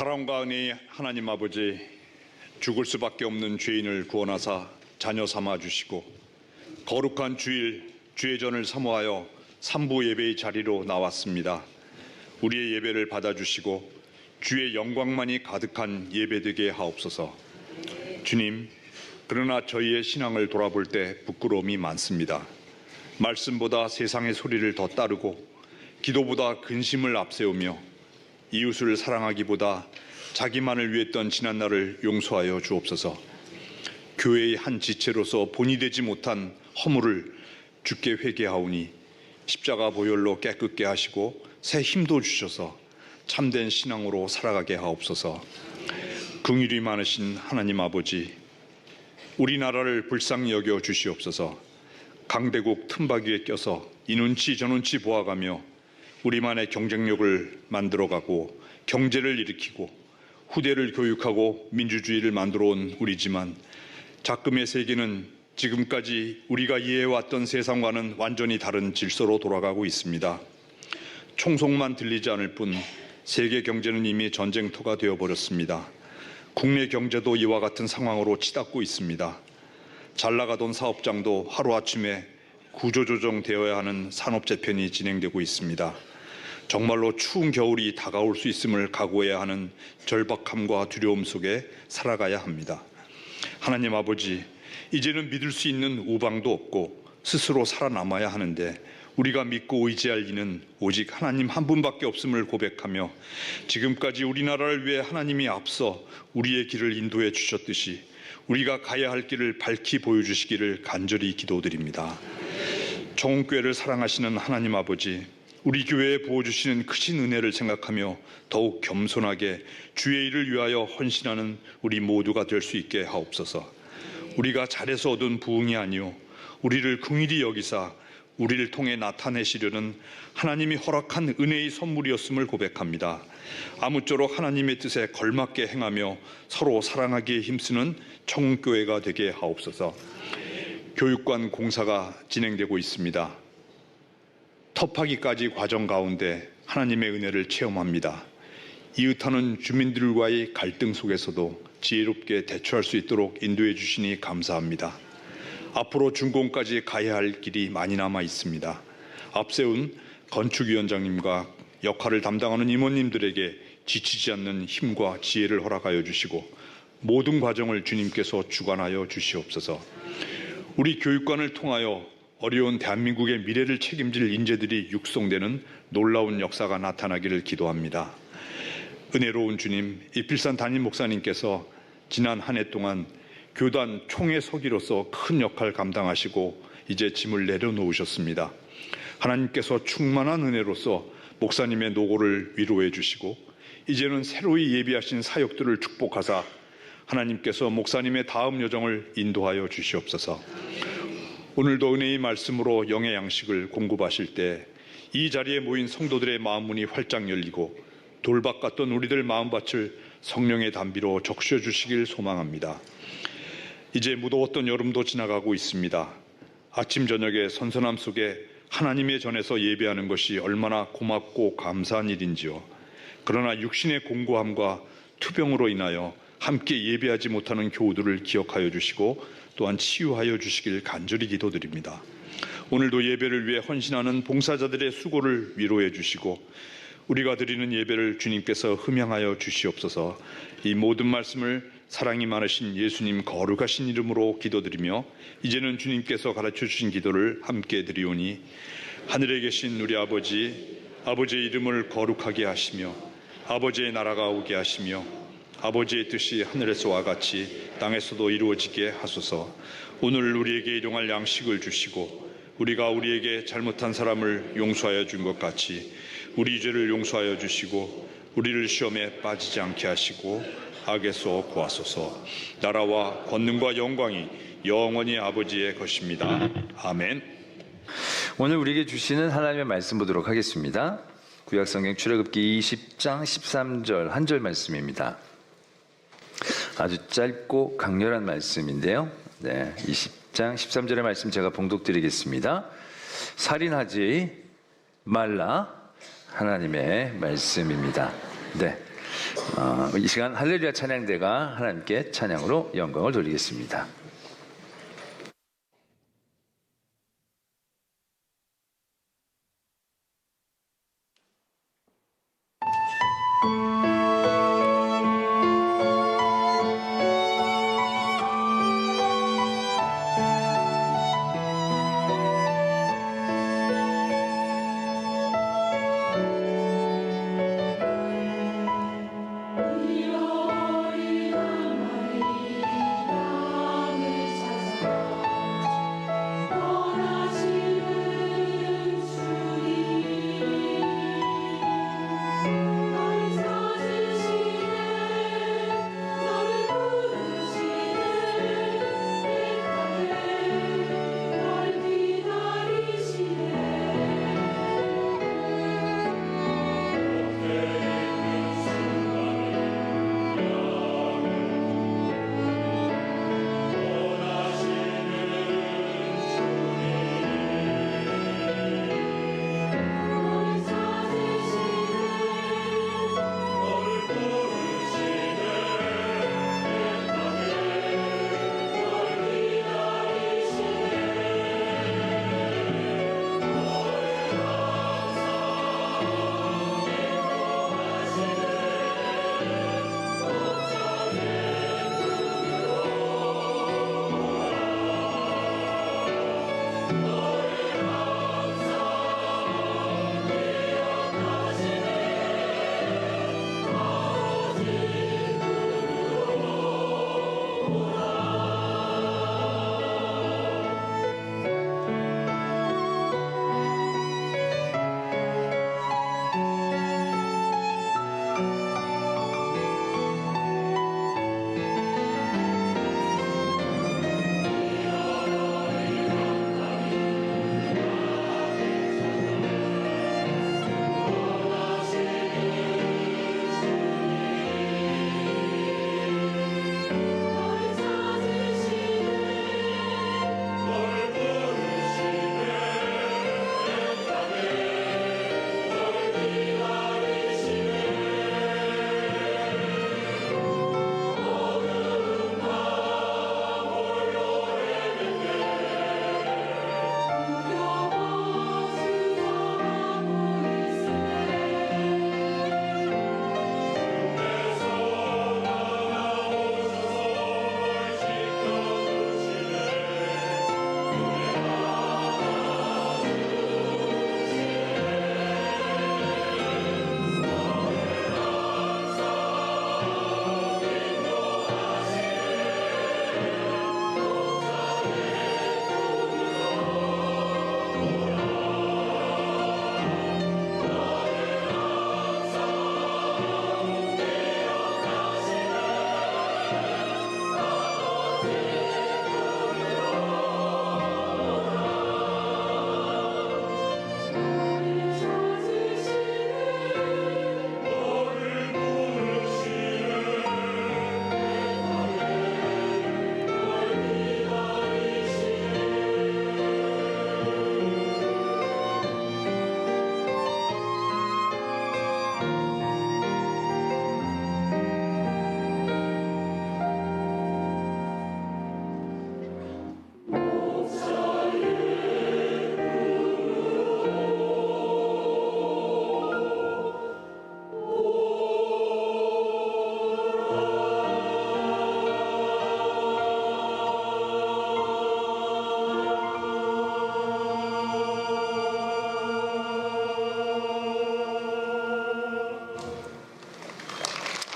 사랑과 은혜의 하나님 아버지, 죽을 수밖에 없는 죄인을 구원하사 자녀 삼아 주시고 거룩한 주일 주의 전을 사모하여 삼부 예배의 자리로 나왔습니다. 우리의 예배를 받아주시고 주의 영광만이 가득한 예배되게 하옵소서. 주님, 그러나 저희의 신앙을 돌아볼 때 부끄러움이 많습니다. 말씀보다 세상의 소리를 더 따르고 기도보다 근심을 앞세우며 이웃을 사랑하기보다 자기만을 위했던 지난날을 용서하여 주옵소서. 교회의 한 지체로서 본이 되지 못한 허물을 주께 회개하오니 십자가 보혈로 깨끗게 하시고 새 힘도 주셔서 참된 신앙으로 살아가게 하옵소서. 긍휼이 많으신 하나님 아버지, 우리나라를 불쌍히 여겨 주시옵소서. 강대국 틈바귀에 껴서 이 눈치 저 눈치 보아가며 우리만의 경쟁력을 만들어가고 경제를 일으키고 후대를 교육하고 민주주의를 만들어 온 우리지만 작금의 세계는 지금까지 우리가 이해해왔던 세상과는 완전히 다른 질서로 돌아가고 있습니다. 총성만 들리지 않을 뿐 세계 경제는 이미 전쟁터가 되어버렸습니다. 국내 경제도 이와 같은 상황으로 치닫고 있습니다. 잘 나가던 사업장도 하루아침에 구조조정되어야 하는 산업재편이 진행되고 있습니다. 정말로 추운 겨울이 다가올 수 있음을 각오해야 하는 절박함과 두려움 속에 살아가야 합니다. 하나님 아버지, 이제는 믿을 수 있는 우방도 없고 스스로 살아남아야 하는데 우리가 믿고 의지할 이는 오직 하나님 한 분밖에 없음을 고백하며 지금까지 우리나라를 위해 하나님이 앞서 우리의 길을 인도해 주셨듯이 우리가 가야 할 길을 밝히 보여주시기를 간절히 기도드립니다. 청운교회를 사랑하시는 하나님 아버지, 우리 교회에 부어주시는 크신 은혜를 생각하며 더욱 겸손하게 주의 일을 위하여 헌신하는 우리 모두가 될 수 있게 하옵소서. 우리가 잘해서 얻은 부흥이 아니요 우리를 긍휼히 여기사 우리를 통해 나타내시려는 하나님이 허락한 은혜의 선물이었음을 고백합니다. 아무쪼록 하나님의 뜻에 걸맞게 행하며 서로 사랑하기에 힘쓰는 청운교회가 되게 하옵소서. 교육관 공사가 진행되고 있습니다. 터파기까지 과정 가운데 하나님의 은혜를 체험합니다. 이웃하는 주민들과의 갈등 속에서도 지혜롭게 대처할 수 있도록 인도해 주시니 감사합니다. 앞으로 준공까지 가야 할 길이 많이 남아 있습니다. 앞세운 건축위원장님과 역할을 담당하는 임원님들에게 지치지 않는 힘과 지혜를 허락하여 주시고 모든 과정을 주님께서 주관하여 주시옵소서. 우리 교육관을 통하여 어려운 대한민국의 미래를 책임질 인재들이 육성되는 놀라운 역사가 나타나기를 기도합니다. 은혜로운 주님, 이필산 담임 목사님께서 지난 한 해 동안 교단 총회 서기로서 큰 역할 감당하시고 이제 짐을 내려놓으셨습니다. 하나님께서 충만한 은혜로서 목사님의 노고를 위로해 주시고 이제는 새로이 예비하신 사역들을 축복하사 하나님께서 목사님의 다음 여정을 인도하여 주시옵소서. 오늘도 은혜의 말씀으로 영의 양식을 공급하실 때 이 자리에 모인 성도들의 마음 문이 활짝 열리고 돌박 같던 우리들 마음밭을 성령의 단비로 적셔 주시길 소망합니다. 이제 무더웠던 여름도 지나가고 있습니다. 아침 저녁의 선선함 속에 하나님의 전에서 예배하는 것이 얼마나 고맙고 감사한 일인지요. 그러나 육신의 공고함과 투병으로 인하여 함께 예배하지 못하는 교우들을 기억하여 주시고 또한 치유하여 주시길 간절히 기도드립니다. 오늘도 예배를 위해 헌신하는 봉사자들의 수고를 위로해 주시고 우리가 드리는 예배를 주님께서 흠양하여 주시옵소서. 이 모든 말씀을 사랑이 많으신 예수님 거룩하신 이름으로 기도드리며 이제는 주님께서 가르쳐 주신 기도를 함께 드리오니 하늘에 계신 우리 아버지, 아버지의 이름을 거룩하게 하시며 아버지의 나라가 오게 하시며 아버지의 뜻이 하늘에서와 같이 땅에서도 이루어지게 하소서. 오늘 우리에게 일용할 양식을 주시고 우리가 우리에게 잘못한 사람을 용서하여 준 것 같이 우리 죄를 용서하여 주시고 우리를 시험에 빠지지 않게 하시고 악에서 구하소서. 나라와 권능과 영광이 영원히 아버지의 것입니다. 아멘. 오늘 우리에게 주시는 하나님의 말씀 보도록 하겠습니다. 구약성경 출애굽기 20장 13절 한 절 말씀입니다. 아주 짧고 강렬한 말씀인데요. 20장 13절의 말씀 제가 봉독드리겠습니다. 살인하지 말라, 하나님의 말씀입니다. 이 시간 할렐루야 찬양대가 하나님께 찬양으로 영광을 돌리겠습니다.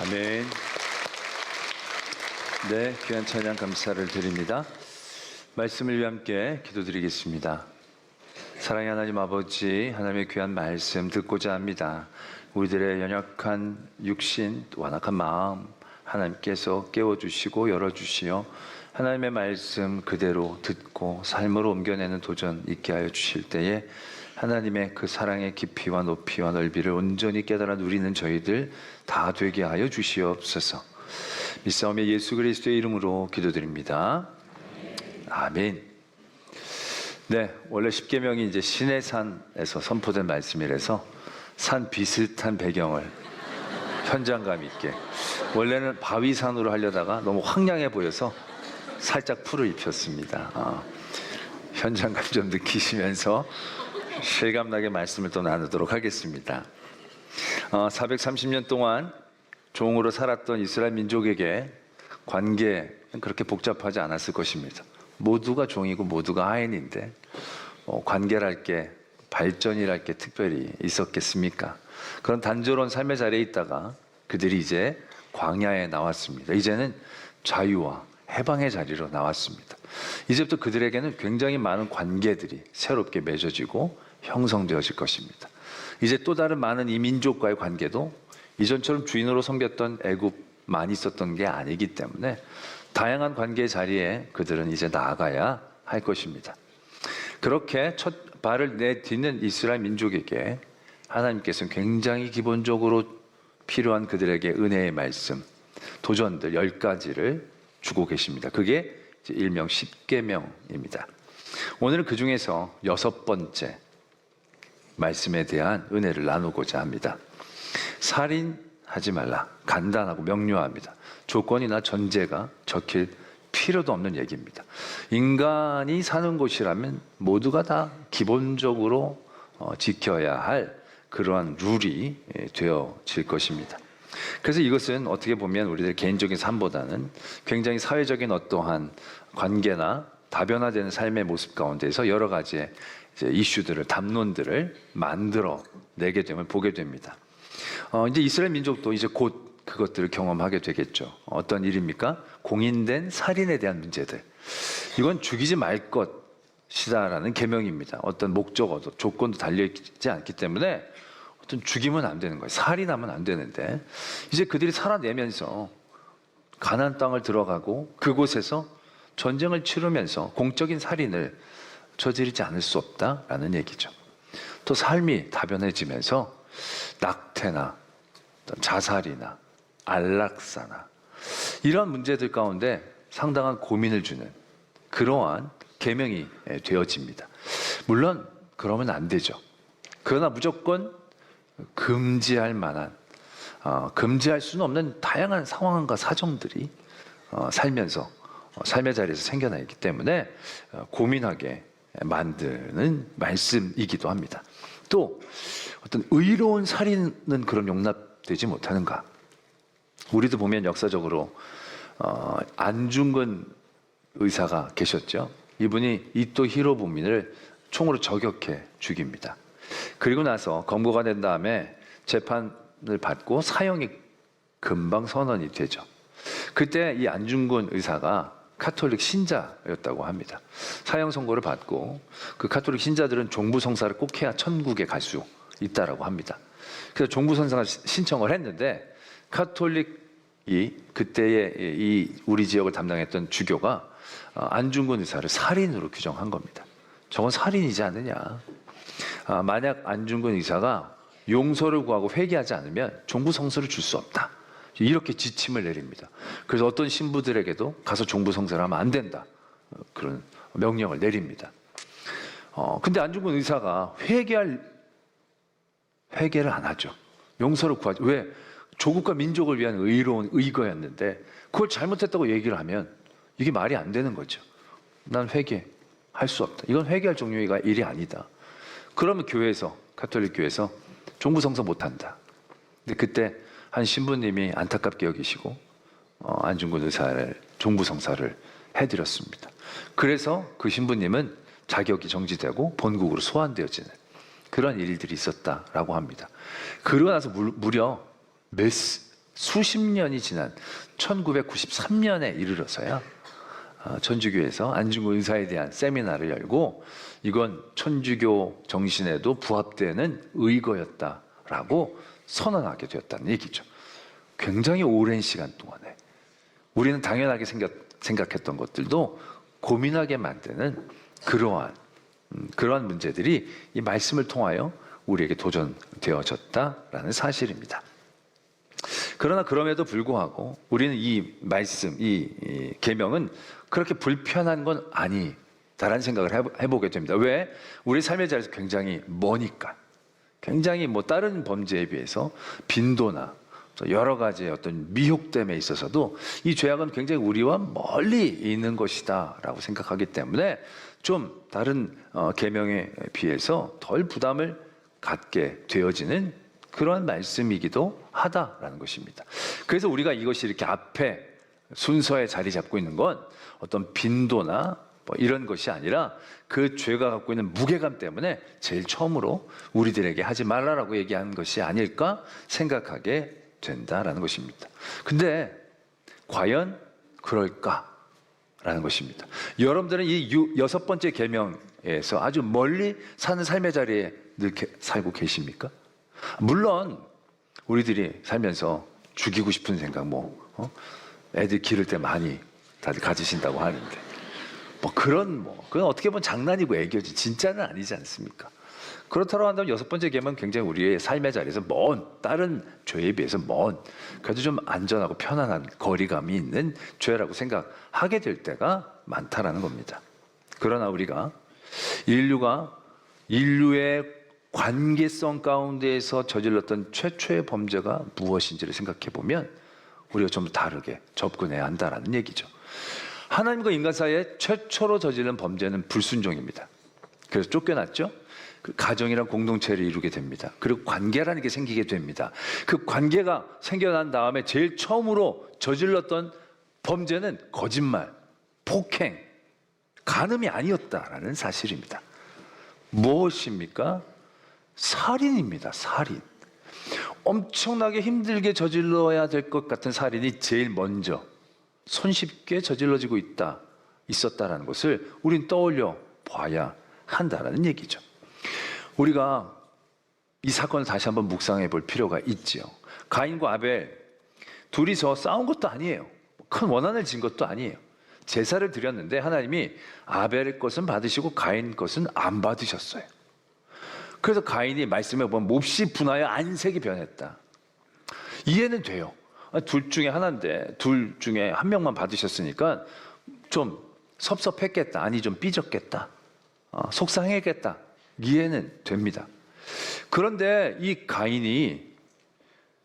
아멘. 네, 귀한 찬양 감사를 드립니다. 말씀을 위해 함께 기도드리겠습니다. 사랑의 하나님 아버지, 하나님의 귀한 말씀 듣고자 합니다. 우리들의 연약한 육신, 완악한 마음 하나님께서 깨워주시고 열어주시어 하나님의 말씀 그대로 듣고 삶으로 옮겨내는 도전 있게 하여 주실 때에 하나님의 그 사랑의 깊이와 높이와 넓이를 온전히 깨달아 누리는 저희들 다 되게 하여 주시옵소서. 믿사오며 예수 그리스도의 이름으로 기도드립니다. 아멘. 네, 원래 십계명이 이제 시내산에서 선포된 말씀이라서 산 비슷한 배경을 현장감 있게. 원래는 바위산으로 하려다가 너무 황량해 보여서 살짝 풀을 입혔습니다. 현장감 좀 느끼시면서 실감나게 말씀을 또 나누도록 하겠습니다. 430년 동안 종으로 살았던 이스라엘 민족에게 관계는 그렇게 복잡하지 않았을 것입니다. 모두가 종이고 모두가 하인인데 관계랄 게, 발전이랄 게 특별히 있었겠습니까? 그런 단조로운 삶의 자리에 있다가 그들이 이제 광야에 나왔습니다. 이제는 자유와 해방의 자리로 나왔습니다. 이제부터 그들에게는 굉장히 많은 관계들이 새롭게 맺어지고 형성되어질 것입니다. 이제 또 다른 많은 이 민족과의 관계도 이전처럼 주인으로 섬겼던 애굽만 있었던 게 아니기 때문에 다양한 관계의 자리에 그들은 이제 나아가야 할 것입니다. 그렇게 첫 발을 내딛는 이스라엘 민족에게 하나님께서는 굉장히 기본적으로 필요한 그들에게 은혜의 말씀, 도전들 10가지를 주고 계십니다. 그게 이제 일명 10계명입니다. 오늘은 그 중에서 6번째 말씀에 대한 은혜를 나누고자 합니다. 살인하지 말라. 간단하고 명료합니다. 조건이나 전제가 적힐 필요도 없는 얘기입니다. 인간이 사는 곳이라면 모두가 다 기본적으로 지켜야 할 그러한 룰이 되어질 것입니다. 그래서 이것은 어떻게 보면 우리들 개인적인 삶보다는 굉장히 사회적인 어떠한 관계나 다변화되는 삶의 모습 가운데서 여러 가지의 이제 이슈들을, 담론들을 만들어 내게 되면 보게 됩니다. 이제 이스라엘 민족도 이제 곧 그것들을 경험하게 되겠죠. 어떤 일입니까? 공인된 살인에 대한 문제들. 이건 죽이지 말 것이다라는 계명입니다. 어떤 목적어도 조건도 달려있지 않기 때문에 어떤 죽이면 안 되는 거예요. 살인하면 안 되는데 이제 그들이 살아내면서 가나안 땅을 들어가고 그곳에서 전쟁을 치르면서 공적인 살인을 저지르지 않을 수 없다라는 얘기죠. 또 삶이 다변해지면서 낙태나 자살이나 안락사나 이런 문제들 가운데 상당한 고민을 주는 그러한 계명이 되어집니다. 물론 그러면 안 되죠. 그러나 무조건 금지할 만한, 금지할 수는 없는 다양한 상황과 사정들이 살면서 삶의 자리에서 생겨나기 때문에 고민하게 만드는 말씀이기도 합니다. 또 어떤 의로운 살인은 그럼 용납되지 못하는가? 우리도 보면 역사적으로 안중근 의사가 계셨죠. 이분이 이토 히로부미를 총으로 저격해 죽입니다. 그리고 나서 검거가 된 다음에 재판을 받고 사형이 금방 선언이 되죠. 그때 이 안중근 의사가 카톨릭 신자였다고 합니다. 사형 선고를 받고 그 카톨릭 신자들은 종부성사를 꼭 해야 천국에 갈 수 있다라고 합니다. 그래서 종부성사 신청을 했는데 카톨릭이 그때의 이 우리 지역을 담당했던 주교가 안중근 의사를 살인으로 규정한 겁니다. 저건 살인이지 않느냐. 만약 안중근 의사가 용서를 구하고 회개하지 않으면 종부성사를 줄 수 없다. 이렇게 지침을 내립니다. 그래서 어떤 신부들에게도 가서 종부성사를 하면 안 된다. 그런 명령을 내립니다. 근데 안중근 의사가 회개를 안 하죠. 용서를 구하죠. 왜? 조국과 민족을 위한 의로운 의거였는데 그걸 잘못했다고 얘기를 하면 이게 말이 안 되는 거죠. 난 회개할 수 없다. 이건 회개할 종류의 일이 아니다. 그러면 교회에서, 가톨릭 교회에서 종부성사 못한다. 근데 그때 한 신부님이 안타깝게 여기시고 안중근 의사를 종부성사를 해드렸습니다. 그래서 그 신부님은 자격이 정지되고 본국으로 소환되어지는 그런 일들이 있었다라고 합니다. 그러고 나서 무려 수십 년이 지난 1993년에 이르러서야 천주교에서 안중근 의사에 대한 세미나를 열고 이건 천주교 정신에도 부합되는 의거였다라고 선언하게 되었다는 얘기죠. 굉장히 오랜 시간 동안에 우리는 당연하게 생각했던 것들도 고민하게 만드는 그러한 문제들이 이 말씀을 통하여 우리에게 도전되어졌다라는 사실입니다. 그러나 그럼에도 불구하고 우리는 이 말씀, 이 계명은 그렇게 불편한 건 아니다라는 생각을 해보게 됩니다. 왜? 우리 삶의 자리에서 굉장히 머니까. 굉장히 다른 범죄에 비해서 빈도나 또 여러 가지의 어떤 미혹됨에 있어서도 이 죄악은 굉장히 우리와 멀리 있는 것이다라고 생각하기 때문에 좀 다른 계명에 비해서 덜 부담을 갖게 되어지는 그러한 말씀이기도 하다라는 것입니다. 그래서 우리가 이것이 이렇게 앞에 순서에 자리 잡고 있는 건 어떤 빈도나 뭐 이런 것이 아니라 그 죄가 갖고 있는 무게감 때문에 제일 처음으로 우리들에게 하지 말라라고 얘기한 것이 아닐까 생각하게 된다라는 것입니다. 근데 과연 그럴까라는 것입니다. 여러분들은 이 6번째 계명에서 아주 멀리 사는 삶의 자리에 늘 살고 계십니까? 물론 우리들이 살면서 죽이고 싶은 생각, 애들 기를 때 많이 다들 가지신다고 하는데 그건 어떻게 보면 장난이고 애교지 진짜는 아니지 않습니까? 그렇다고 한다면 6번째 계명은 굉장히 우리의 삶의 자리에서 다른 죄에 비해서 그래도 좀 안전하고 편안한 거리감이 있는 죄라고 생각하게 될 때가 많다라는 겁니다. 그러나 우리가 인류의 관계성 가운데에서 저질렀던 최초의 범죄가 무엇인지를 생각해 보면 우리가 좀 다르게 접근해야 한다라는 얘기죠. 하나님과 인간 사이에 최초로 저지른 범죄는 불순종입니다. 그래서 쫓겨났죠. 그 가정이란 공동체를 이루게 됩니다. 그리고 관계라는 게 생기게 됩니다. 그 관계가 생겨난 다음에 제일 처음으로 저질렀던 범죄는 거짓말, 폭행, 간음이 아니었다라는 사실입니다. 무엇입니까? 살인입니다. 살인. 엄청나게 힘들게 저질러야 될 것 같은 살인이 제일 먼저 손쉽게 저질러지고 있었다라는 것을 우린 떠올려 봐야 한다라는 얘기죠. 우리가 이 사건을 다시 한번 묵상해 볼 필요가 있죠. 가인과 아벨 둘이서 싸운 것도 아니에요. 큰 원한을 진 것도 아니에요. 제사를 드렸는데 하나님이 아벨의 것은 받으시고 가인 것은 안 받으셨어요. 그래서 가인이 말씀해 보면 몹시 분하여 안색이 변했다. 이해는 돼요. 둘 중에 하나인데 둘 중에 한 명만 받으셨으니까 좀 섭섭했겠다. 아니 좀 삐졌겠다. 속상했겠다. 이해는 됩니다. 그런데 이 가인이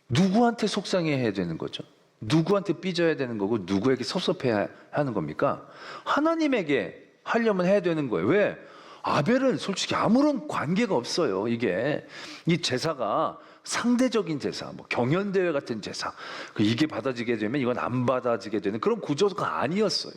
누구한테 속상해야 되는 거죠? 누구한테 삐져야 되는 거고 누구에게 섭섭해야 하는 겁니까? 하나님에게 하려면 해야 되는 거예요. 왜? 아벨은 솔직히 아무런 관계가 없어요. 이게 이 제사가 상대적인 제사, 경연대회 같은 제사, 이게 받아지게 되면 이건 안 받아지게 되는 그런 구조가 아니었어요.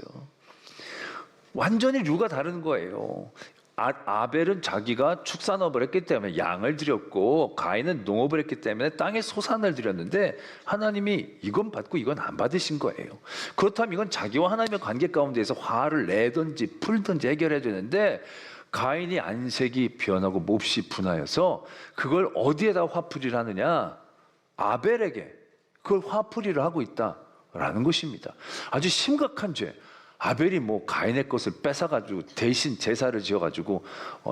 완전히 류가 다른 거예요. 아벨은 자기가 축산업을 했기 때문에 양을 드렸고 가인은 농업을 했기 때문에 땅에 소산을 드렸는데 하나님이 이건 받고 이건 안 받으신 거예요. 그렇다면 이건 자기와 하나님의 관계 가운데에서 화를 내든지 풀든지 해결해야 되는데 가인이 안색이 변하고 몹시 분하여서 그걸 어디에다 화풀이를 하느냐? 아벨에게 그걸 화풀이를 하고 있다라는 것입니다. 아주 심각한 죄. 아벨이 가인의 것을 뺏어가지고 대신 제사를 지어가지고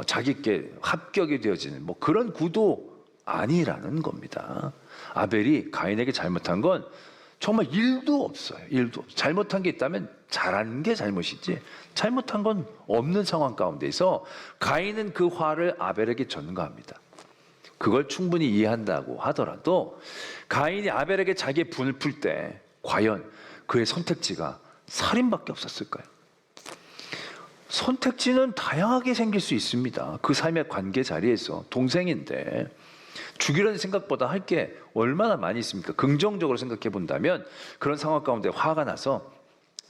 자기께 합격이 되어지는 그런 구도 아니라는 겁니다. 아벨이 가인에게 잘못한 건 정말 일도 없어요. 일도 없어요. 잘못한 게 있다면 잘한 게 잘못이지 잘못한 건 없는 상황 가운데서 가인은 그 화를 아벨에게 전가합니다. 그걸 충분히 이해한다고 하더라도 가인이 아벨에게 자기의 분을 풀 때 과연 그의 선택지가 살인밖에 없었을까요? 선택지는 다양하게 생길 수 있습니다. 그 삶의 관계 자리에서 동생인데 죽이려는 생각보다 할 게 얼마나 많이 있습니까? 긍정적으로 생각해 본다면 그런 상황 가운데 화가 나서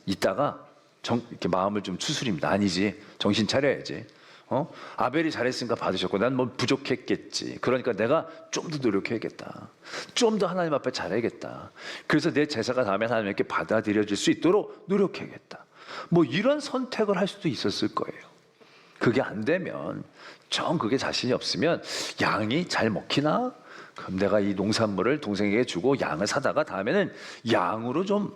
있다가 이렇게 마음을 좀 추스립니다. 아니지, 정신 차려야지. 아벨이 잘했으니까 받으셨고 난 부족했겠지. 그러니까 내가 좀 더 노력해야겠다. 좀 더 하나님 앞에 잘해야겠다. 그래서 내 제사가 다음에 하나님께 받아들여질 수 있도록 노력해야겠다. 이런 선택을 할 수도 있었을 거예요. 그게 안 되면 그게 자신이 없으면 양이 잘 먹히나? 그럼 내가 이 농산물을 동생에게 주고 양을 사다가 다음에는 양으로 좀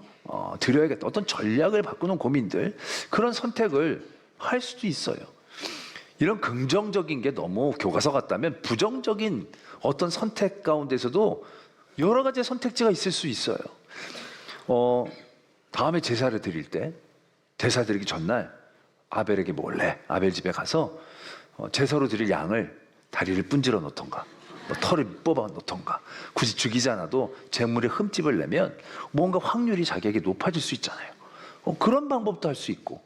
드려야겠다. 어떤 전략을 바꾸는 고민들, 그런 선택을 할 수도 있어요. 이런 긍정적인 게 너무 교과서 같다면 부정적인 어떤 선택 가운데서도 여러 가지 선택지가 있을 수 있어요. 다음에 제사를 드릴 때 제사 드리기 전날 아벨에게 몰래 아벨 집에 가서 제사로 드릴 양을 다리를 분질러 놓던가 뭐 털을 뽑아 놓던가, 굳이 죽이지 않아도 재물에 흠집을 내면 뭔가 확률이 자기에게 높아질 수 있잖아요. 그런 방법도 할 수 있고,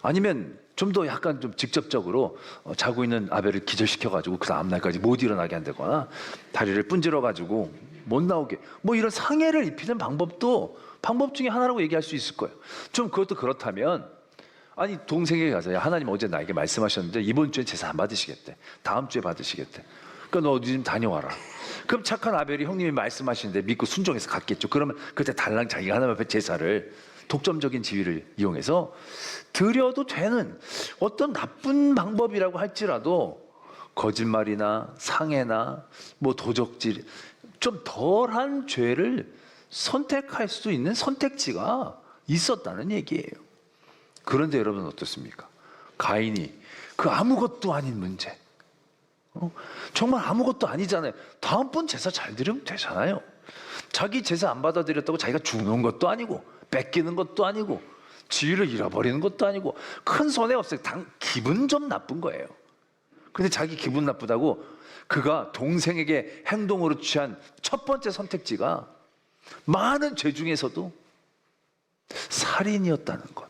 아니면 좀 더 약간 좀 직접적으로 자고 있는 아벨을 기절시켜가지고 그 다음날까지 못 일어나게 한다거나, 다리를 분질러가지고 못 나오게, 뭐 이런 상해를 입히는 방법도 방법 중에 하나라고 얘기할 수 있을 거예요. 좀 그것도 그렇다면, 아니 동생에게 가서, 야, 하나님 어제 나에게 말씀하셨는데 이번 주에 제사 안 받으시겠대, 다음 주에 받으시겠대, 그러니까 너 어디 좀 다녀와라. 그럼 착한 아벨이 형님이 말씀하시는데 믿고 순종해서 갔겠죠. 그러면 그때 달랑 자기가 하나님 앞에 제사를 독점적인 지위를 이용해서 드려도 되는 어떤 나쁜 방법이라고 할지라도, 거짓말이나 상해나 뭐 도적질, 좀 덜한 죄를 선택할 수 있는 선택지가 있었다는 얘기예요. 그런데 여러분 어떻습니까? 가인이 그 아무것도 아닌 문제, 정말 아무것도 아니잖아요. 다음번 제사 잘 드리면 되잖아요. 자기 제사 안 받아들였다고 자기가 죽는 것도 아니고 뺏기는 것도 아니고 지위를 잃어버리는 것도 아니고 큰 손해 없어요. 기분 좀 나쁜 거예요. 근데 자기 기분 나쁘다고 그가 동생에게 행동으로 취한 첫 번째 선택지가 많은 죄 중에서도 살인이었다는 것.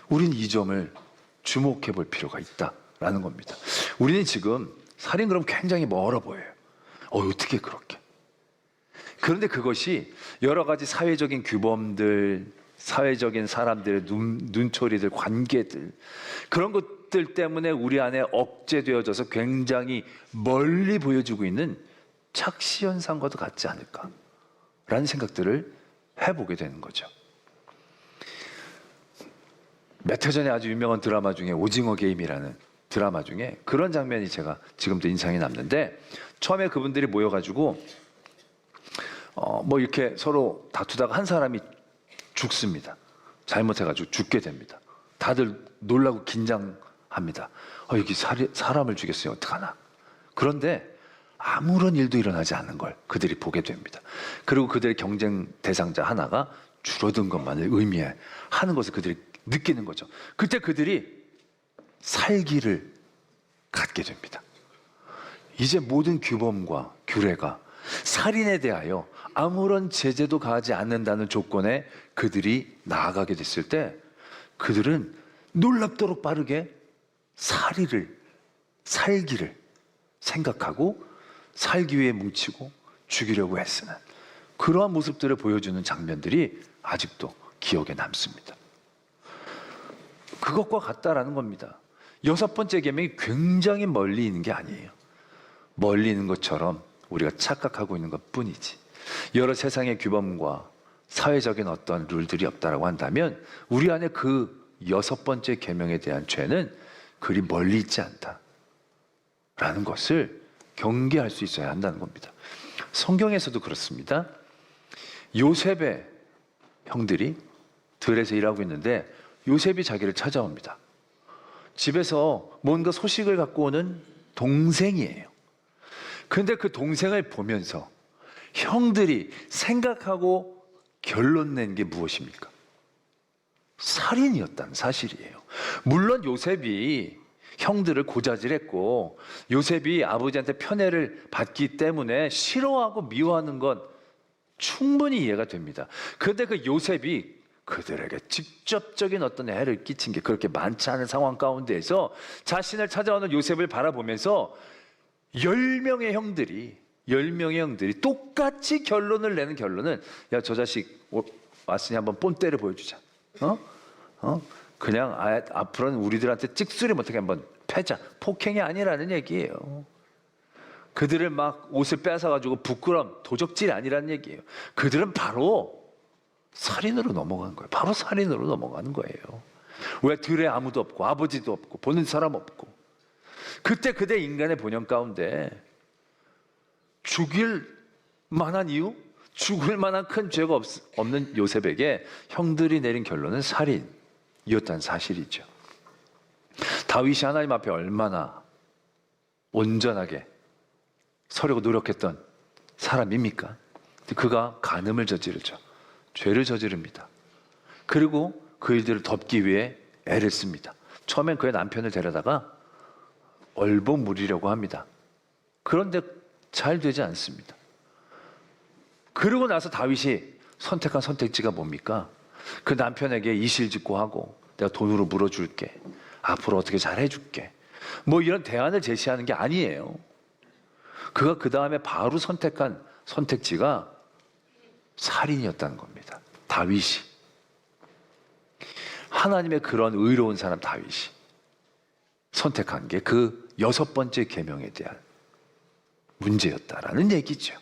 우린 이 점을 주목해 볼 필요가 있다라는 겁니다. 우리는 지금 살인 그럼 굉장히 멀어 보여요. 어떻게 그렇게? 그런데 그것이 여러 가지 사회적인 규범들, 사회적인 사람들의 눈초리들, 관계들, 그런 것들 때문에 우리 안에 억제되어져서 굉장히 멀리 보여지고 있는 착시 현상과도 같지 않을까라는 생각들을 해보게 되는 거죠. 몇 해 전에 아주 유명한 드라마 중에 오징어 게임이라는 드라마 중에 그런 장면이 제가 지금도 인상이 남는데, 처음에 그분들이 모여가지고 뭐 이렇게 서로 다투다가 한 사람이 죽습니다. 잘못해가지고 죽게 됩니다. 다들 놀라고 긴장합니다. 여기 사람을 죽였어요. 어떡하나. 그런데 아무런 일도 일어나지 않는 걸 그들이 보게 됩니다. 그리고 그들의 경쟁 대상자 하나가 줄어든 것만을 의미하는 것을 그들이 느끼는 거죠. 그때 그들이 살기를 갖게 됩니다. 이제 모든 규범과 규례가 살인에 대하여 아무런 제재도 가하지 않는다는 조건에 그들이 나아가게 됐을 때, 그들은 놀랍도록 빠르게 살기를 생각하고 살기 위해 뭉치고 죽이려고 애쓰는 그러한 모습들을 보여주는 장면들이 아직도 기억에 남습니다. 그것과 같다라는 겁니다. 여섯 번째 계명이 굉장히 멀리 있는 게 아니에요. 멀리 있는 것처럼 우리가 착각하고 있는 것뿐이지, 여러 세상의 규범과 사회적인 어떤 룰들이 없다라고 한다면 우리 안에 그 여섯 번째 계명에 대한 죄는 그리 멀리 있지 않다라는 것을 경계할 수 있어야 한다는 겁니다. 성경에서도 그렇습니다. 요셉의 형들이 들에서 일하고 있는데 요셉이 자기를 찾아옵니다. 집에서 뭔가 소식을 갖고 오는 동생이에요. 그런데 그 동생을 보면서 형들이 생각하고 결론 낸 게 무엇입니까? 살인이었다는 사실이에요. 물론 요셉이 형들을 고자질했고 요셉이 아버지한테 편애를 받기 때문에 싫어하고 미워하는 건 충분히 이해가 됩니다. 그런데 그 요셉이 그들에게 직접적인 어떤 해를 끼친 게 그렇게 많지 않은 상황 가운데에서 자신을 찾아오는 요셉을 바라보면서 10명의 형들이 똑같이 결론을 내는 결론은, 야, 저 자식 왔으니 한번 본때를 보여주자. 그냥 앞으로는 우리들한테 찍소리 못하게 한번 패자. 폭행이 아니라는 얘기예요. 그들을 막 옷을 뺏어가지고 부끄럼, 도적질이 아니라는 얘기예요. 그들은 바로 살인으로 넘어간 거예요. 바로 살인으로 넘어가는 거예요. 왜? 들에 아무도 없고 아버지도 없고 보는 사람 없고. 그때 그대 인간의 본영 가운데 죽일 만한 이유? 죽을 만한 큰 죄가 없는 요셉에게 형들이 내린 결론은 살인이었다는 사실이죠. 다윗이 하나님 앞에 얼마나 온전하게 서려고 노력했던 사람입니까? 그가 간음을 저지르죠. 죄를 저지릅니다. 그리고 그 일들을 덮기 위해 애를 씁니다. 처음엔 그의 남편을 데려다가 얼버무리려고 합니다. 그런데 잘 되지 않습니다. 그러고 나서 다윗이 선택한 선택지가 뭡니까? 그 남편에게 이실직고 하고 내가 돈으로 물어줄게. 앞으로 어떻게 잘 해줄게. 뭐 이런 대안을 제시하는 게 아니에요. 그가 그 다음에 바로 선택한 선택지가 살인이었다는 겁니다. 다윗이. 하나님의 그런 의로운 사람 다윗이 선택한 게 그 6번째 계명에 대한 문제였다라는 얘기죠.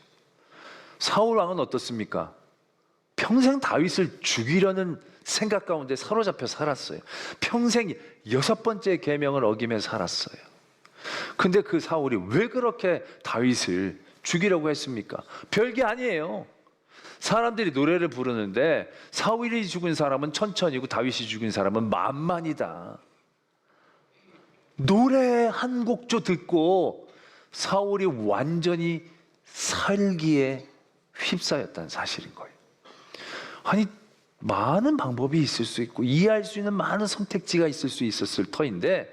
사울 왕은 어떻습니까? 평생 다윗을 죽이려는 생각 가운데 사로잡혀 살았어요. 평생 6번째 계명을 어기며 살았어요. 근데 그 사울이 왜 그렇게 다윗을 죽이려고 했습니까? 별게 아니에요. 사람들이 노래를 부르는데 사울이 죽은 사람은 천천히고 다윗이 죽인 사람은 만만이다. 노래 한 곡조 듣고 사울이 완전히 살기에 휩싸였다는 사실인 거예요. 아니, 많은 방법이 있을 수 있고 이해할 수 있는 많은 선택지가 있을 수 있었을 터인데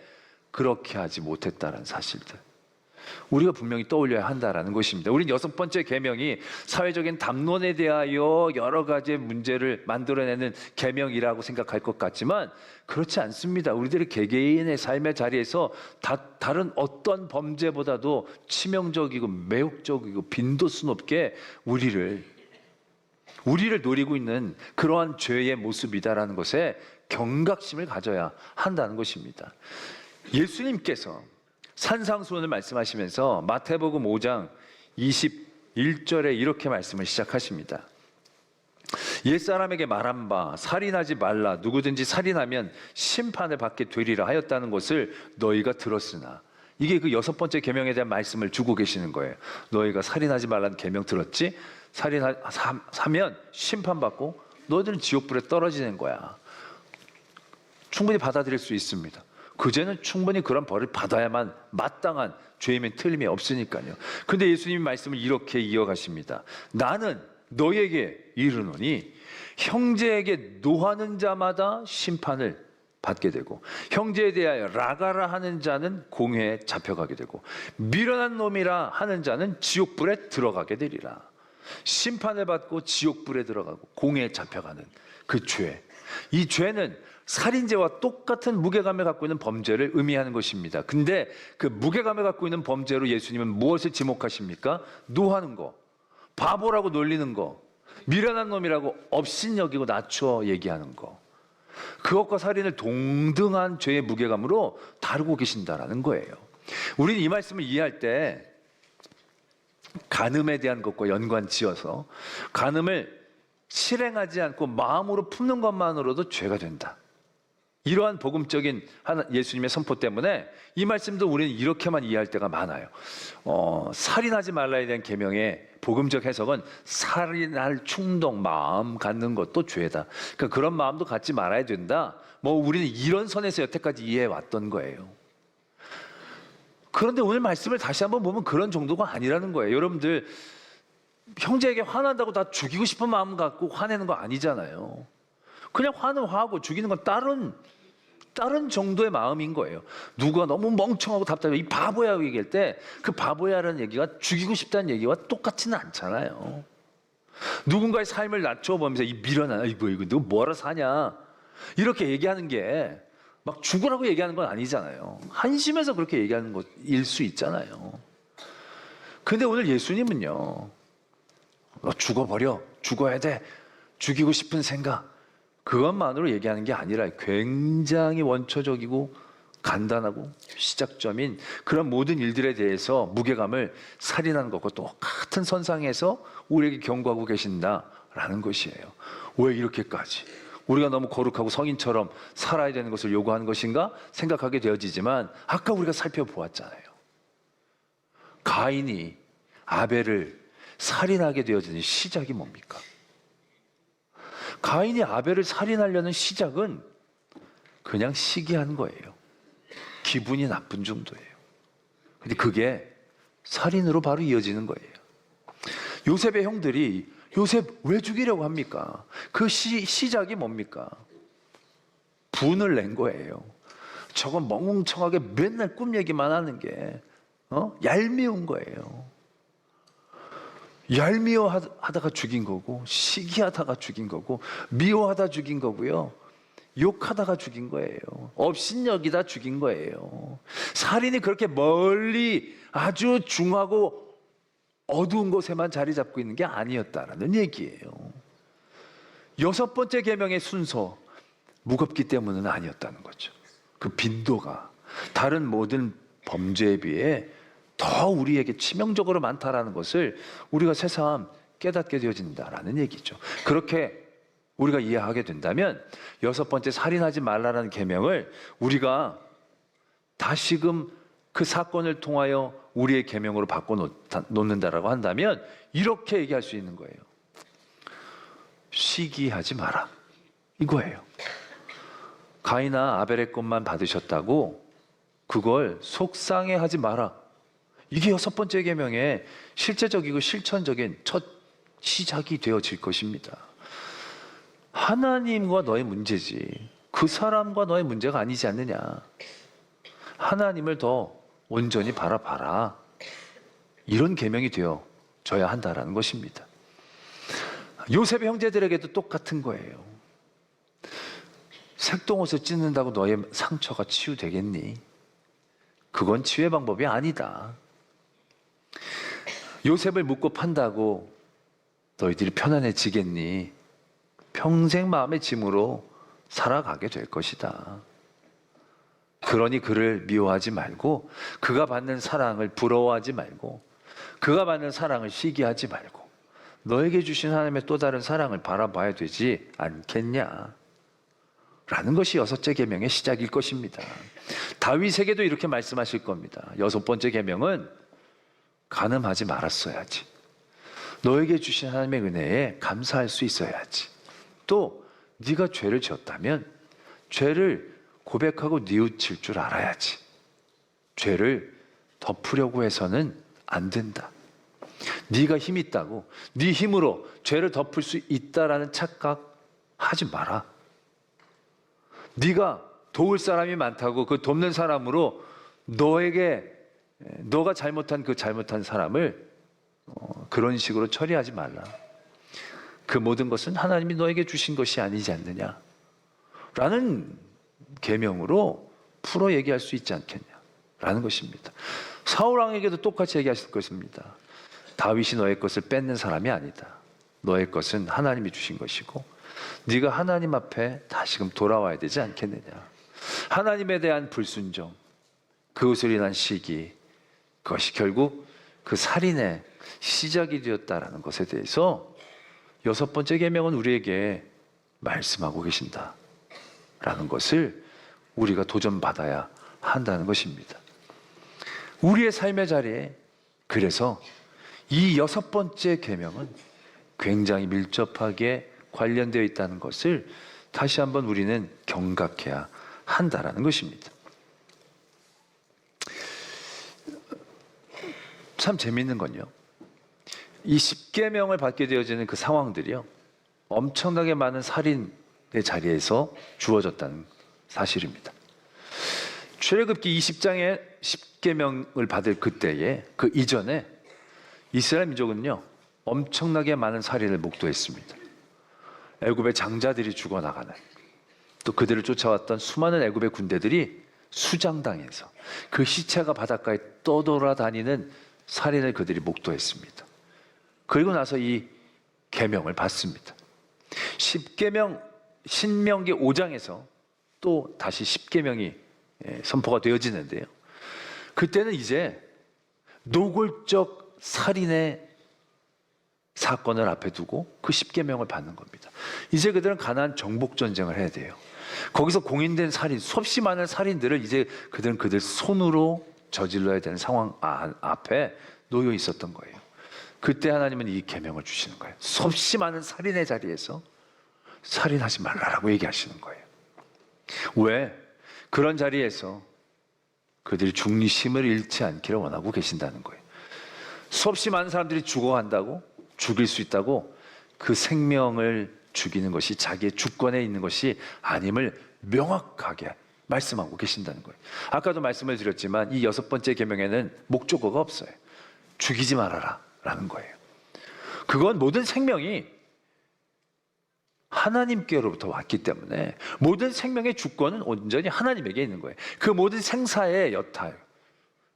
그렇게 하지 못했다는 사실들, 우리가 분명히 떠올려야 한다라는 것입니다. 우리는 6번째 계명이 사회적인 담론에 대하여 여러 가지의 문제를 만들어내는 계명이라고 생각할 것 같지만 그렇지 않습니다. 우리들의 개개인의 삶의 자리에서 다른 어떤 범죄보다도 치명적이고 매혹적이고 빈도수 높게 우리를 노리고 있는 그러한 죄의 모습이다라는 것에 경각심을 가져야 한다는 것입니다. 예수님께서 산상수훈을 말씀하시면서 마태복음 5장 21절에 이렇게 말씀을 시작하십니다. 옛사람에게 말한 바 살인하지 말라, 누구든지 살인하면 심판을 받게 되리라 하였다는 것을 너희가 들었으나, 이게 그 6번째 계명에 대한 말씀을 주고 계시는 거예요. 너희가 살인하지 말라는 계명 들었지? 살인하면 심판받고 너희들은 지옥불에 떨어지는 거야. 충분히 받아들일 수 있습니다. 그제는 충분히 그런 벌을 받아야만 마땅한 죄이면 틀림이 없으니까요. 근데 예수님이 말씀을 이렇게 이어가십니다. 나는 너에게 이르노니 형제에게 노하는 자마다 심판을 받게 되고 형제에 대하여 라가라 하는 자는 공회에 잡혀가게 되고 미련한 놈이라 하는 자는 지옥불에 들어가게 되리라. 심판을 받고 지옥불에 들어가고 공회에 잡혀가는 그 죄, 이 죄는 살인죄와 똑같은 무게감을 갖고 있는 범죄를 의미하는 것입니다. 근데 그 무게감을 갖고 있는 범죄로 예수님은 무엇을 지목하십니까? 노하는 거, 바보라고 놀리는 거, 미련한 놈이라고 업신여기고 낮춰 얘기하는 거, 그것과 살인을 동등한 죄의 무게감으로 다루고 계신다라는 거예요. 우리는 이 말씀을 이해할 때 간음에 대한 것과 연관 지어서 간음을 실행하지 않고 마음으로 품는 것만으로도 죄가 된다, 이러한 복음적인 예수님의 선포 때문에 이 말씀도 우리는 이렇게만 이해할 때가 많아요. 살인하지 말라에 대한 계명의 복음적 해석은 살인할 충동, 마음 갖는 것도 죄다. 그러니까 그런 마음도 갖지 말아야 된다. 뭐 우리는 이런 선에서 여태까지 이해해 왔던 거예요. 그런데 오늘 말씀을 다시 한번 보면 그런 정도가 아니라는 거예요. 여러분들 형제에게 화난다고 다 죽이고 싶은 마음 갖고 화내는 거 아니잖아요. 그냥 화는 화하고 죽이는 건 다른 정도의 마음인 거예요. 누가 너무 멍청하고 답답해 이 바보야 얘기할 때 그 바보야라는 얘기가 죽이고 싶다는 얘기와 똑같지는 않잖아요. 누군가의 삶을 낮춰보면서 이 미련한 이거 너 뭐하러 사냐 이렇게 얘기하는 게 막 죽으라고 얘기하는 건 아니잖아요. 한심해서 그렇게 얘기하는 것일 수 있잖아요. 근데 오늘 예수님은요, 너 죽어버려, 죽어야 돼, 죽이고 싶은 생각, 그것만으로 얘기하는 게 아니라 굉장히 원초적이고 간단하고 시작점인 그런 모든 일들에 대해서 무게감을 살인하는 것과 똑같은 선상에서 우리에게 경고하고 계신다라는 것이에요. 왜 이렇게까지 우리가 너무 거룩하고 성인처럼 살아야 되는 것을 요구하는 것인가 생각하게 되어지지만 아까 우리가 살펴보았잖아요. 가인이 아벨을 살인하게 되어지는 시작이 뭡니까? 가인이 아벨을 살인하려는 시작은 그냥 시기한 거예요. 기분이 나쁜 정도예요. 근데 그게 살인으로 바로 이어지는 거예요. 요셉의 형들이 요셉 왜 죽이려고 합니까? 그 시작이 뭡니까? 분을 낸 거예요. 저건 멍청하게 맨날 꿈 얘기만 하는 게 얄미운 거예요. 얄미워하다가 죽인 거고, 시기하다가 죽인 거고, 미워하다 죽인 거고요, 욕하다가 죽인 거예요. 업신여기다 죽인 거예요. 살인이 그렇게 멀리 아주 중하고 어두운 곳에만 자리 잡고 있는 게 아니었다라는 얘기예요. 여섯 번째 계명의 순서, 무겁기 때문은 아니었다는 거죠. 그 빈도가 다른 모든 범죄에 비해 더 우리에게 치명적으로 많다라는 것을 우리가 새삼 깨닫게 되어진다라는 얘기죠. 그렇게 우리가 이해하게 된다면 여섯 번째 살인하지 말라라는 계명을 우리가 다시금 그 사건을 통하여 우리의 계명으로 바꿔놓는다라고 한다면 이렇게 얘기할 수 있는 거예요. 시기하지 마라, 이거예요. 가인아 아벨의 것만 받으셨다고 그걸 속상해하지 마라. 이게 여섯 번째 계명의 실제적이고 실천적인 첫 시작이 되어질 것입니다. 하나님과 너의 문제지 그 사람과 너의 문제가 아니지 않느냐. 하나님을 더 온전히 바라봐라. 이런 계명이 되어져야 한다라는 것입니다. 요셉의 형제들에게도 똑같은 거예요. 색동옷을 찢는다고 너의 상처가 치유되겠니? 그건 치유의 방법이 아니다. 요셉을 묻고 판다고 너희들이 편안해지겠니? 평생 마음의 짐으로 살아가게 될 것이다. 그러니 그를 미워하지 말고, 그가 받는 사랑을 부러워하지 말고, 그가 받는 사랑을 시기하지 말고 너에게 주신 하나님의 또 다른 사랑을 바라봐야 되지 않겠냐 라는 것이 여섯째 계명의 시작일 것입니다. 다윗에게도 이렇게 말씀하실 겁니다. 여섯 번째 계명은 간음하지 말았어야지. 너에게 주신 하나님의 은혜에 감사할 수 있어야지. 또 네가 죄를 지었다면 죄를 고백하고 뉘우칠 줄 알아야지. 죄를 덮으려고 해서는 안 된다. 네가 힘 있다고 네 힘으로 죄를 덮을 수 있다라는 착각하지 마라. 네가 도울 사람이 많다고 그 돕는 사람으로 너가 잘못한 그 잘못한 사람을 그런 식으로 처리하지 말라. 그 모든 것은 하나님이 너에게 주신 것이 아니지 않느냐 라는 계명으로 풀어 얘기할 수 있지 않겠냐 라는 것입니다. 사울왕에게도 똑같이 얘기하실 것입니다. 다윗이 너의 것을 뺏는 사람이 아니다. 너의 것은 하나님이 주신 것이고 네가 하나님 앞에 다시금 돌아와야 되지 않겠느냐. 하나님에 대한 불순종, 그것으로 인한 시기, 그것이 결국 그 살인의 시작이 되었다라는 것에 대해서 여섯 번째 계명은 우리에게 말씀하고 계신다라는 것을 우리가 도전받아야 한다는 것입니다. 우리의 삶의 자리에 그래서 이 여섯 번째 계명은 굉장히 밀접하게 관련되어 있다는 것을 다시 한번 우리는 경각해야 한다라는 것입니다. 참 재미있는 건요, 이 십계명을 받게 되어지는 그 상황들이요, 엄청나게 많은 살인의 자리에서 주어졌다는 사실입니다. 출애굽기 20장의 십계명을 받을 그때에, 그 이전에 이스라엘 민족은요 엄청나게 많은 살인을 목도했습니다. 애굽의 장자들이 죽어나가는, 또 그들을 쫓아왔던 수많은 애굽의 군대들이 수장당해서 그 시체가 바닷가에 떠돌아다니는 살인을 그들이 목도했습니다. 그리고 나서 이 계명을 받습니다. 십계명, 신명기 5장에서 또 다시 십계명이 선포가 되어지는데요, 그때는 이제 노골적 살인의 사건을 앞에 두고 그 십계명을 받는 겁니다. 이제 그들은 가나안 정복 전쟁을 해야 돼요. 거기서 공인된 살인, 수없이 많은 살인들을 이제 그들은 그들 손으로 저질러야 되는 상황 앞에 놓여 있었던 거예요. 그때 하나님은 이 계명을 주시는 거예요. 수없이 많은 살인의 자리에서 살인하지 말라라고 얘기하시는 거예요. 왜? 그런 자리에서 그들이 중심을 잃지 않기를 원하고 계신다는 거예요. 수없이 많은 사람들이 죽어간다고, 죽일 수 있다고 그 생명을 죽이는 것이 자기의 주권에 있는 것이 아님을 명확하게 말씀하고 계신다는 거예요. 아까도 말씀을 드렸지만 이 여섯 번째 계명에는 목적어가 없어요. 죽이지 말아라 라는 거예요. 그건 모든 생명이 하나님께로부터 왔기 때문에 모든 생명의 주권은 온전히 하나님에게 있는 거예요. 그 모든 생사의 여탈,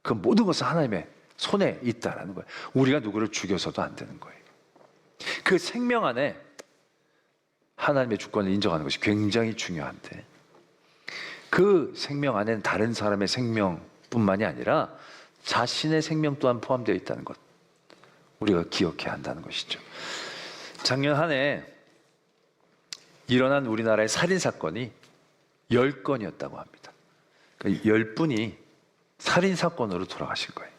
그 모든 것은 하나님의 손에 있다라는 거예요. 우리가 누구를 죽여서도 안 되는 거예요. 그 생명 안에 하나님의 주권을 인정하는 것이 굉장히 중요한데, 그 생명 안에는 다른 사람의 생명뿐만이 아니라 자신의 생명 또한 포함되어 있다는 것, 우리가 기억해야 한다는 것이죠. 작년 한 해 일어난 우리나라의 살인사건이 10건이었다고 합니다. 그러니까 10분이 살인사건으로 돌아가신 거예요.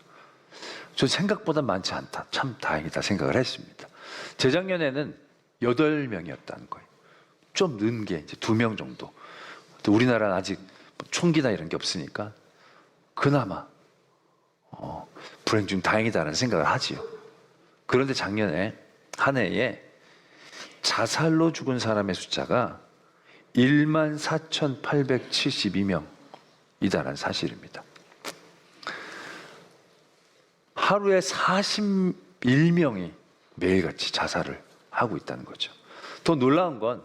전 생각보다 많지 않다, 참 다행이다 생각을 했습니다. 재작년에는 8명이었다는 거예요. 좀 는 게 이제 2명 정도. 또 우리나라는 아직 총기나 이런 게 없으니까 그나마 불행 중 다행이다라는 생각을 하지요. 그런데 작년에 한 해에 자살로 죽은 사람의 숫자가 14,872명이다라는 사실입니다. 하루에 41명이 매일같이 자살을 하고 있다는 거죠. 더 놀라운 건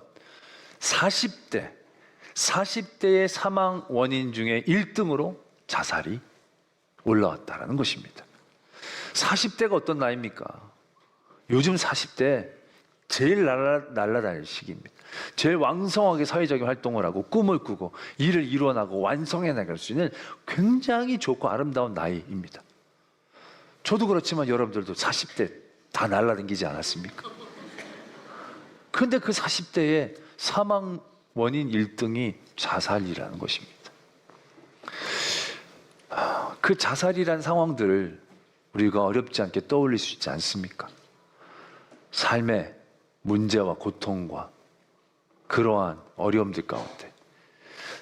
40대의 사망 원인 중에 1등으로 자살이 올라왔다는 것입니다. 40대가 어떤 나이입니까? 요즘 40대 제일 날아다닐 시기입니다. 제일 왕성하게 사회적인 활동을 하고 꿈을 꾸고 일을 이루어나가고 완성해 나갈 수 있는 굉장히 좋고 아름다운 나이입니다. 저도 그렇지만 여러분들도 40대 다 날아다니지 않았습니까? 그런데 그 40대의 사망 원인 1등이 자살이라는 것입니다. 그 자살이란 상황들을 우리가 어렵지 않게 떠올릴 수 있지 않습니까? 삶의 문제와 고통과 그러한 어려움들 가운데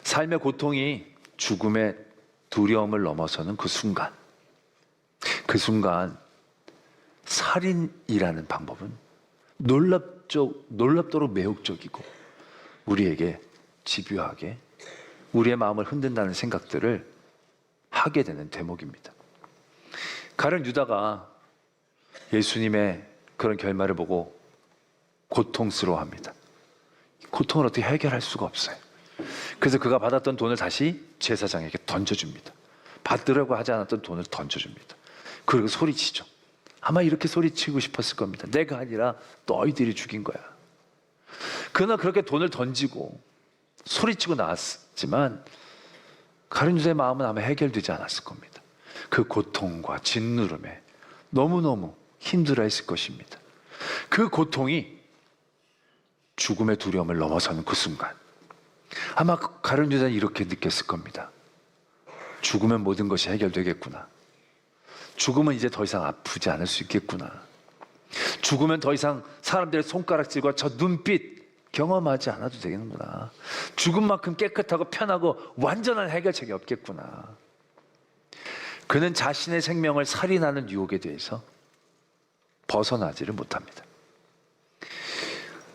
삶의 고통이 죽음의 두려움을 넘어서는 그 순간, 살인이라는 방법은 놀랍도록 매혹적이고 우리에게 집요하게 우리의 마음을 흔든다는 생각들을 하게 되는 대목입니다. 가룟 유다가 예수님의 그런 결말을 보고 고통스러워합니다. 고통을 어떻게 해결할 수가 없어요. 그래서 그가 받았던 돈을 다시 제사장에게 던져줍니다. 받으려고 하지 않았던 돈을 던져줍니다. 그리고 소리치죠. 아마 이렇게 소리치고 싶었을 겁니다. 내가 아니라 너희들이 죽인 거야. 그러나 그렇게 돈을 던지고 소리치고 나왔지만 가룟 유다의 마음은 아마 해결되지 않았을 겁니다. 그 고통과 짓누름에 너무너무 힘들어했을 것입니다. 그 고통이 죽음의 두려움을 넘어서는 그 순간, 아마 가룟 유다는 이렇게 느꼈을 겁니다. 죽으면 모든 것이 해결되겠구나. 죽으면 이제 더 이상 아프지 않을 수 있겠구나. 죽으면 더 이상 사람들의 손가락질과 저 눈빛 경험하지 않아도 되겠구나. 죽음만큼 깨끗하고 편하고 완전한 해결책이 없겠구나. 그는 자신의 생명을 살인하는 유혹에 대해서 벗어나지를 못합니다.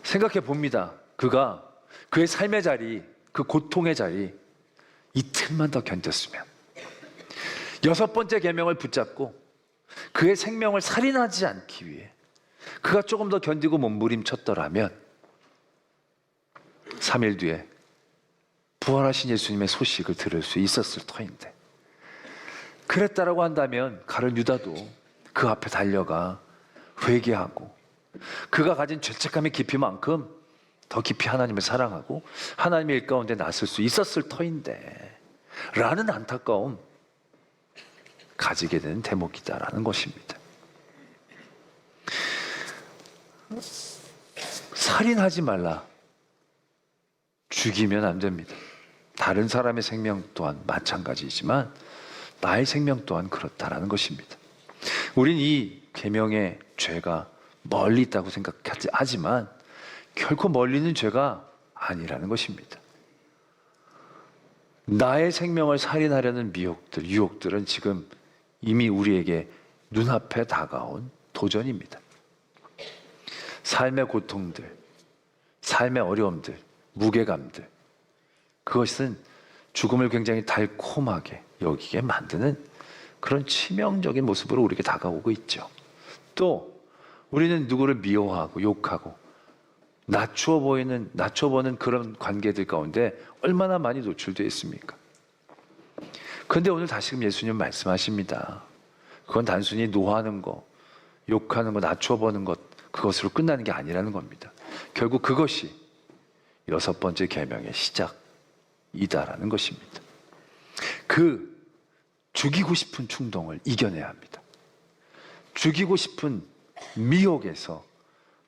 생각해 봅니다. 그가 그의 삶의 자리, 그 고통의 자리 이틀만 더 견뎠으면, 6번째 계명을 붙잡고 그의 생명을 살인하지 않기 위해 그가 조금 더 견디고 몸부림쳤더라면 3일 뒤에 부활하신 예수님의 소식을 들을 수 있었을 터인데, 그랬다라고 한다면 가룟 유다도 그 앞에 달려가 회개하고 그가 가진 죄책감의 깊이만큼 더 깊이 하나님을 사랑하고 하나님의 일 가운데 나설 수 있었을 터인데 라는 안타까움 가지게 되는 대목이다라는 것입니다. 살인하지 말라. 죽이면 안 됩니다. 다른 사람의 생명 또한 마찬가지이지만 나의 생명 또한 그렇다라는 것입니다. 우린 이 계명의 죄가 멀리 있다고 생각하지만 결코 멀리 있는 죄가 아니라는 것입니다. 나의 생명을 살인하려는 유혹들은 지금 이미 우리에게 눈앞에 다가온 도전입니다. 삶의 고통들, 삶의 어려움들, 무게감들, 그것은 죽음을 굉장히 달콤하게 여기게 만드는 그런 치명적인 모습으로 우리에게 다가오고 있죠. 또 우리는 누구를 미워하고 욕하고 낮춰보는 그런 관계들 가운데 얼마나 많이 노출되어 있습니까? 그런데 오늘 다시금 예수님 말씀하십니다. 그건 단순히 노하는 거, 욕하는 거, 낮춰보는 것, 그것으로 끝나는 게 아니라는 겁니다. 결국 그것이 6번째 계명의 시작이다라는 것입니다. 그 죽이고 싶은 충동을 이겨내야 합니다. 죽이고 싶은 미혹에서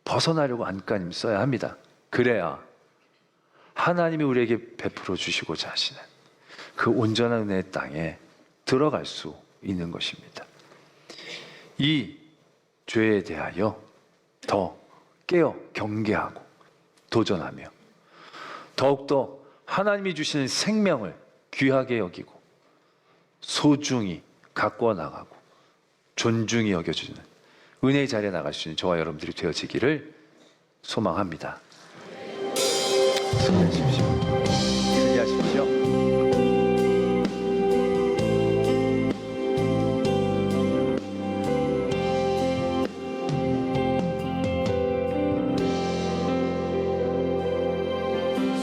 벗어나려고 안간힘 써야 합니다. 그래야 하나님이 우리에게 베풀어 주시고자 하시는 그 온전한 은혜의 땅에 들어갈 수 있는 것입니다. 이 죄에 대하여 더 깨어 경계하고 도전하며 더욱더 하나님이 주시는 생명을 귀하게 여기고 소중히 가꾸어 나가고 존중히 여겨주는 은혜의 자리에 나갈 수 있는 저와 여러분들이 되어지기를 소망합니다. 승리하십시오. 승리하십시오.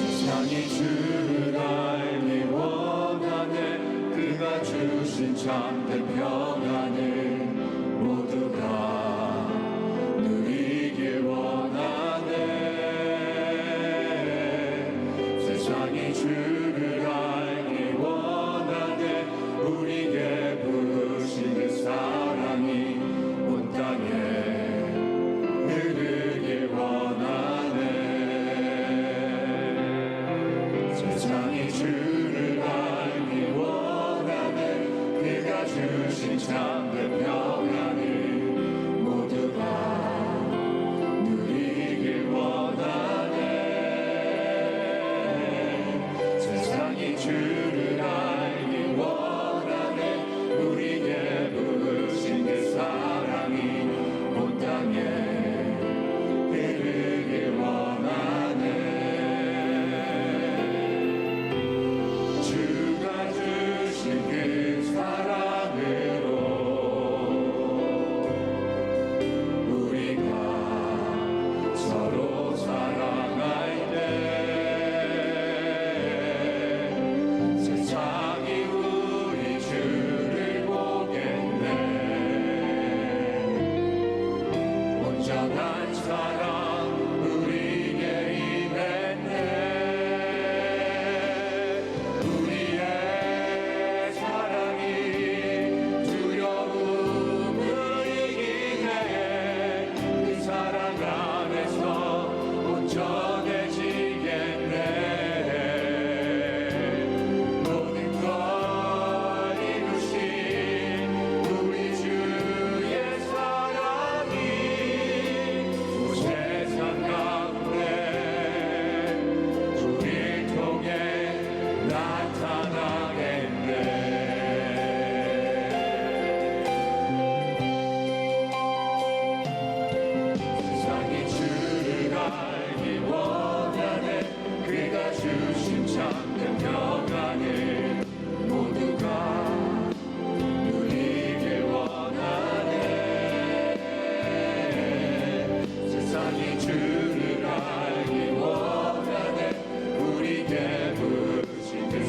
세상이 주를 알기 원하네. 그가 주신 참된 평안을 모두가 누리길 원하네. 세상이 주를 알기 원하네. 우리에게 부르신 그 사랑이 온 땅에 흐르길 원하네. 세상이 주를 알기 원하네. 그가 주신 참된 평안을 모두가 누리길 원하네. 세상이 주를 알기 원하네. 우리에게 부르신 그 사랑이 온 땅에 흐르길 원하네. 주가 주신 그 사랑으로 우리가 서로 사랑할 때 세상이 우리 주를 보겠네. 온전한 사랑 우리에게 임했네. 우리의 사랑이 두려움을 이기네. 그 사랑 안에서 온전해지겠네. 모든 걸 이루신 우리 주의 사랑이 온 세상 가운데 우릴 통해 나타나겠네. 세상이 주를 알기 원하네. 그가 주신 참된 평안을 모두가 누리길 원하네. 세상이 주를 알기 원하네. 우리에게 부르신 그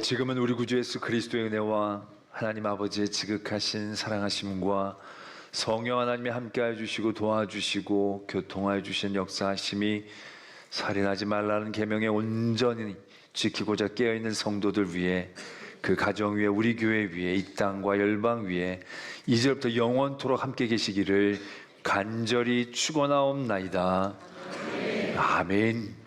지금은 우리 구주 예수 그리스도의 은혜와 하나님 아버지의 지극하신 사랑하심과 성령 하나님이 함께하여 주시고 도와주시고 교통하여 주신 역사하심이 살인하지 말라는 계명에 온전히 지키고자 깨어있는 성도들 위해, 그 가정 위에, 우리 교회 위에, 이 땅과 열방 위에 이제부터 영원토록 함께 계시기를 간절히 축원하옵나이다. 아멘.